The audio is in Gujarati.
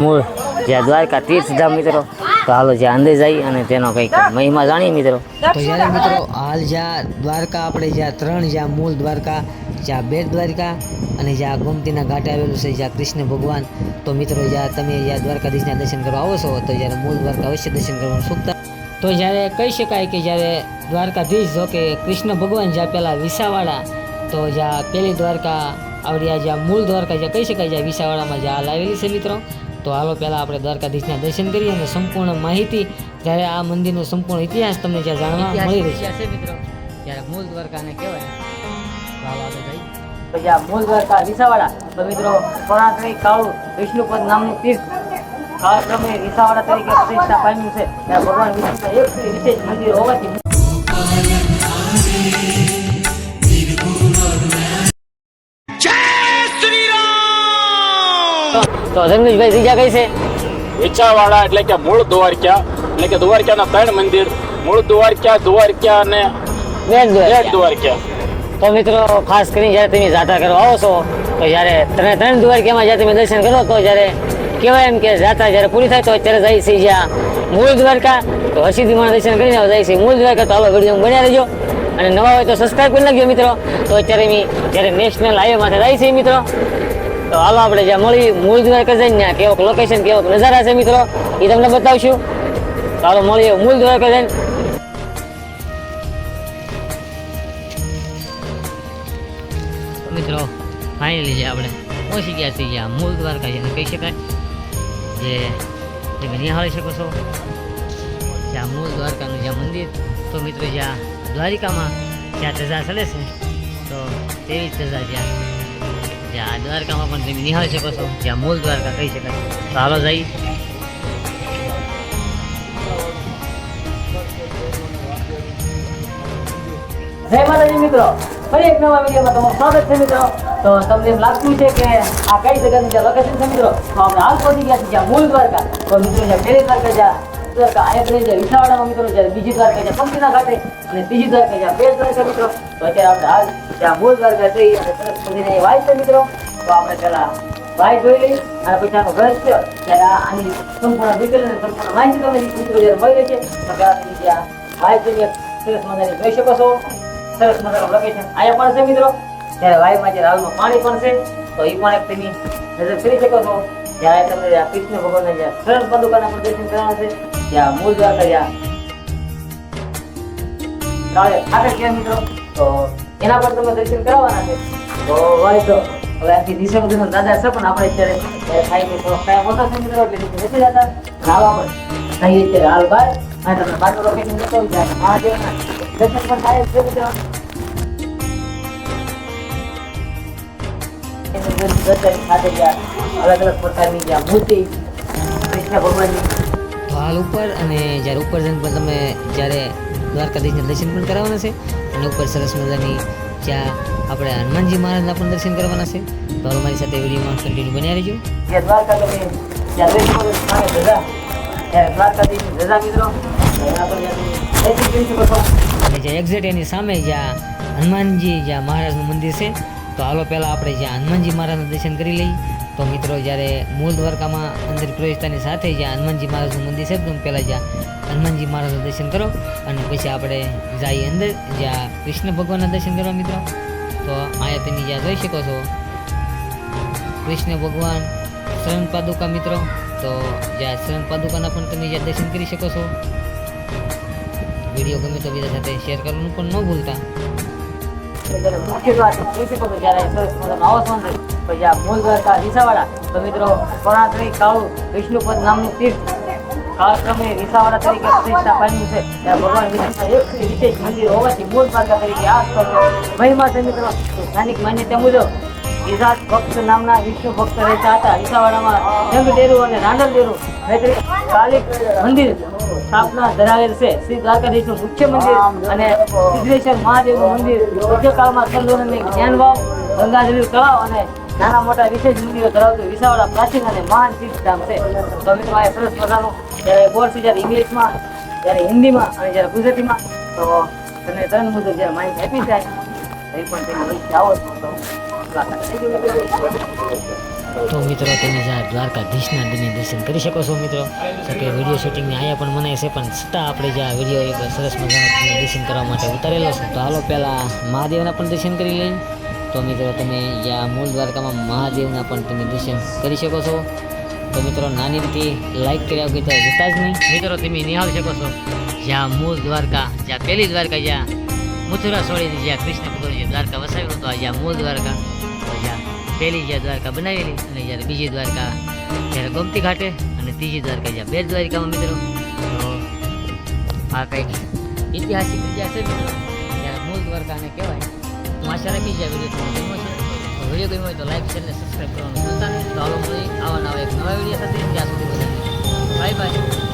મૂળ જ્યાં દ્વારકા તીર્થધામ મિત્રો, તો હાલો જ્યાં અંદર જઈ અને તેનો કંઈક મહિમા જાણીએ મિત્રો. તો જ્યારે મિત્રો હાલ જ્યાં દ્વારકા આપણે જ્યાં ત્રણ જ્યાં મૂળ દ્વારકા, જ્યાં બેટ દ્વારકા અને જ્યાં ગોમતીના ઘાટે આવેલું છે જ્યાં કૃષ્ણ ભગવાન, તો મિત્રો જ્યાં તમે જ્યાં દ્વારકાધીશના દર્શન કરવા આવો છો તો જ્યારે મૂળ દ્વારકા અવશ્ય દર્શન કરવાનું ચૂકતા. તો જ્યારે કહી શકાય કે જ્યારે દ્વારકાધીશ જો કે કૃષ્ણ ભગવાન જ્યાં પહેલાં વિસાવાડા, તો જ્યાં પહેલી દ્વારકા આવડી જ્યાં મૂળ દ્વારકા જ્યાં કહી શકાય જ્યાં વિસાવાડામાં જ્યાં હાલ આવેલી છે મિત્રો. તો હાલો પહેલાં આપણે દ્વારકાધીશના દર્શન કરીએ અને સંપૂર્ણ માહિતી જ્યારે આ મંદિરનો સંપૂર્ણ ઇતિહાસ તમને જ્યાં જાણવા મળી રહેશે મિત્રો. જ્યારે મૂળ દ્વારકાને કહેવાય તો જ્યાં મૂળ દ્વારકા વિસાવાડા, તો મિત્રો પરાક્રમી કાળુ વિષ્ણુપદ નામનું તીર્થ કાળક્રમે વિસાવાડા તરીકે પ્રતિષ્ઠા પામ્યું છે. ત્યાં ભગવાન વિષ્ણુના એક વિશેષ મંદિર હોવાથી તો ધર્મેશભાઈ ત્રીજા કઈ છે વિછાવાડા એટલે કે મૂળ દ્વારકા, એટલે કે દ્વારકાના ત્રણ મંદિર, મૂળ દ્વારકા, દ્વારકા અને બેટ બેટ દ્વારકા. તો મિત્રો ખાસ કરીને જ્યારે તમે જાત્રા કરવા આવો છો તો જ્યારે ત્રણ દ્વારકામાં જ્યારે તમે દર્શન કરો તો જ્યારે કહેવાય એમ કે જાત્રા જ્યારે પૂરી થાય તો અત્યારે જાય છે જ્યાં મૂળ દ્વારકા, તો હરસિદ્ધિમાં દર્શન કરીને જાય છે મૂળ દ્વારકા. તો હાલો વિડીયો બન્યા રહેજો અને નવા હોય તો સબસ્ક્રાઈબ કરી નાખજો મિત્રો. તો અત્યારે જ્યારે નેશનલ હાઈવે માથે જાય છે મિત્રો, તો હાલો આપણે જ્યાં મળી મૂળ દ્વારકા જઈને ત્યાં કેવોક લોકેશન કેવોક નજારા છે મિત્રો એ તમને બતાવશું. તો હાલો મળીએ મૂળ દ્વારકા જઈને. મિત્રો ફાઇનલી જે આપણે પહોંચી ગયા છીએ જ્યાં મૂળ દ્વારકા જેને કહી શકાય, જે તમે નિહાળી શકો છો જ્યાં મૂળ દ્વારકાનું જ્યાં મંદિર. તો મિત્રો જ્યાં દ્વારિકામાં જ્યાં ધજા ચલે છે તો તેવી જ ધજા જ્યાં દ્વારકામાં પણ તમે નિહાળી શકો છો જ્યાં મૂળ દ્વારકા કહી શકાય. તો હાલો જઈ. જય માતાજી મિત્રો, ફરી એક નવા વિડીયોમાં તમારું સ્વાગત છે મિત્રો. તો તમને એમ લાગતું છે કે આ કઈ જગ્યાનું જ્યાં લોકેશન છે મિત્રો, તો આપણે હાલ પહોંચી ગયા છીએ જ્યાં મૂળ દ્વારકા. તો મિત્રો જ્યાં પહેલી દ્વારકા જ્યાં દ્વારકા અહીંયા જ્યાં વિસાવાડામાં મિત્રો, જ્યારે બીજી દ્વારકા જ્યાં પંક્તિના ઘાટે અને ત્રીજી દ્વારકા જ્યાં બેટ દ્વારકા મિત્રો. તો અત્યારે આપણે હાલ જ્યાં મૂળ દ્વારકા જઈ અને સરસ મજાની વાય છે મિત્રો. તો આપણે પહેલા વાય જોઈ લઈ અને પછી આનો ઘર છે ત્યારે આની સંપૂર્ણ ડિટેલ અને સંપૂર્ણ માહિતી તમને મિત્રો જ્યારે મળી રહે છે. તો પહેલા તમે જ્યાં વાય જોઈને સરસ મજાની જોઈ શકો છો. સરસ મજાનું લોકેશન અહીંયા પણ છે મિત્રો. ત્યારે વાયુમાં જે હાલમાં પાણી પણ છે તો એ પણ એક તમે નજર કરી શકો છો. જ્યારે તમને કૃષ્ણ ભગવાનના જ્યાં શરણ પાદુકાના પણ દર્શન કરવાના છે, જ્યાં મૂળ દ્વારકા જ્યાં કાળે ઠાકર છે મિત્રો, તો એના પર તમે દર્શન કરવાના છે. તો વાય તો હવે આખી દિશા બધું દાદા છે પણ આપણે અત્યારે થાય કે થોડો ટાઈમ ઓછો છે મિત્રો, એટલે નથી જતા નાવા પણ થઈ અત્યારે હાલ બહાર અને તમને બારનું લોકેશન બતાવી જાય મહાદેવના દર્શન પણ થાય છે મિત્રો. અલગ અલગ પ્રકારની જ્યાં મૂર્તિ કૃષ્ણ ભગવાનની હાલ ઉપર, અને જ્યારે ઉપર જઈને પણ તમે જ્યારે દ્વારકાધીશના દર્શન પણ કરવાના છે અને ઉપર સરસ મજાની જ્યાં આપણે હનુમાનજી મહારાજના પણ દર્શન કરવાના છે. તો અમારી સાથે વિડીયોમાં કન્ટિન્યુ બન્યા રહેજો. જે દ્વારકા તમે જ્યાં ધજા ત્યારે દ્વારકાધીશની ધજા મિત્રો એના પર અને જ્યાં એક્ઝેક્ટ એની સામે જ્યાં હનુમાનજી જ્યાં મહારાજનું મંદિર છે. તો હાલો પહેલાં આપણે જ્યાં હનુમાનજી મહારાજના દર્શન કરી લઈએ. તો મિત્રો જ્યારે મૂળ દ્વારકામાં અંદર પ્રવેશતાની સાથે જ્યાં હનુમાનજી મહારાજનું મંદિર છે તો પહેલાં જ્યાં હનુમાનજી મહારાજના દર્શન કરો અને પછી આપણે જઈએ અંદર જ્યાં કૃષ્ણ ભગવાનના દર્શન કરવા મિત્રો. તો અહીંયા તમે જ્યાં જોઈ શકો છો કૃષ્ણ ભગવાન શરણ પાદુકા મિત્રો. તો જ્યાં શરણ પાદુકાના પણ તમે જ્યાં દર્શન કરી શકો છો. વિડીયો ગમે તો બીજા સાથે શેર કરવાનું પણ ન ભૂલતા. મુખ્ય વાત જોઈ શકો છો જ્યારે સરસ મજાનો આવો છો અંદર તો જ્યાં મૂળ દ્વારકા વિસાવાડા, તો મિત્રો પરાક્રમી કાળુ વિષ્ણુપદ નામનું તીર્થ કાળક્રમે વિસાવાડા તરીકે પ્રતિષ્ઠા પામ્યું છે. ત્યાં ભગવાન વિષ્ણુના એક વિશેષ મંદિર હોવાથી મૂળ દ્વારકા તરીકે આ સ્થળનો મહિમા છે મિત્રો. સ્થાનિક માન્યતા મુજબ વિરાટ ભક્ત નામના વિષ્ણુ ભક્ત રહેતા હતા વિસાવાડામાં. જંગ ડેરું અને રાંડલ ડેરું કાલિક મંદિર સ્થાપના ધરાવેલ છે. શ્રી દ્વારકાધીશનું મુખ્ય મંદિર અને સિદ્ધેશ્વર મહાદેવનું મંદિર મધ્યકાળમાં સંતોષની જ્ઞાનવાવ, ગંગાજળ તળાવ અને નાના મોટા વિશેષ મંદિરો ધરાવતું વિસાવાડા પ્રાચીન અને મહાન તીર્થધામ છે. તો મિત્રો આ સરસ મજાનું જ્યારે બોર્ડ છે જ્યારે ઇંગ્લિશમાં, જ્યારે હિન્દીમાં અને જ્યારે ગુજરાતીમાં, તો તમને ત્રણ મુજબ જ્યારે માહિતી આપી જાય એ પણ તમે આવો છો તો તો મિત્રો તમે જ્યાં દ્વારકાધીશના દિને દર્શન કરી શકો છો મિત્રો. તો કે વિડીયો શૂટિંગને અહીંયા પણ મનાય છે, પણ છતાં આપણે જ્યાં વિડીયો એક સરસ મજાનો તમે દર્શન કરવા માટે ઉતારેલો છે. તો હાલો પહેલાં મહાદેવના પણ દર્શન કરી લઈએ. તો મિત્રો તમે જ્યાં મૂળ દ્વારકામાં મહાદેવના પણ તમે દર્શન કરી શકો છો. તો મિત્રો નાની રીતે લાઈક કર્યા વગર તો જતા જ નહીં. મિત્રો તમે નિહાળી શકો છો જ્યાં મૂળ દ્વારકા, જ્યાં પહેલી દ્વારકા, જ્યાં મથુરા છોડીને જ્યાં કૃષ્ણ ભગવાન જે દ્વારકા વસાવેલું, તો આ જ્યાં મૂળ દ્વારકા, તો જ્યાં પહેલી જ્યાં દ્વારકા બનાવેલી, અને જ્યારે બીજી દ્વારકા જ્યારે ગોમતી ઘાટે, અને ત્રીજી દ્વારકા જ્યાં બેટ દ્વારિકામાં મિત્રો. તો આ કંઈક ઐતિહાસિક જગ્યા છે મિત્રો, જ્યારે મૂળ દ્વારકાને કહેવાય. હું આશા રાખી જ્યાં વિડીયો તમને ગમ્યો છે. તો વિડીયો ગમ્યો હોય તો લાઈક, શેર અને સબસ્ક્રાઈબ કરવાનું ભૂલતા નહીં. તો હાલો મળી આવા નવા એક નવા વિડીયો સાથે. ત્યાં સુધી બધાને બાય બાય.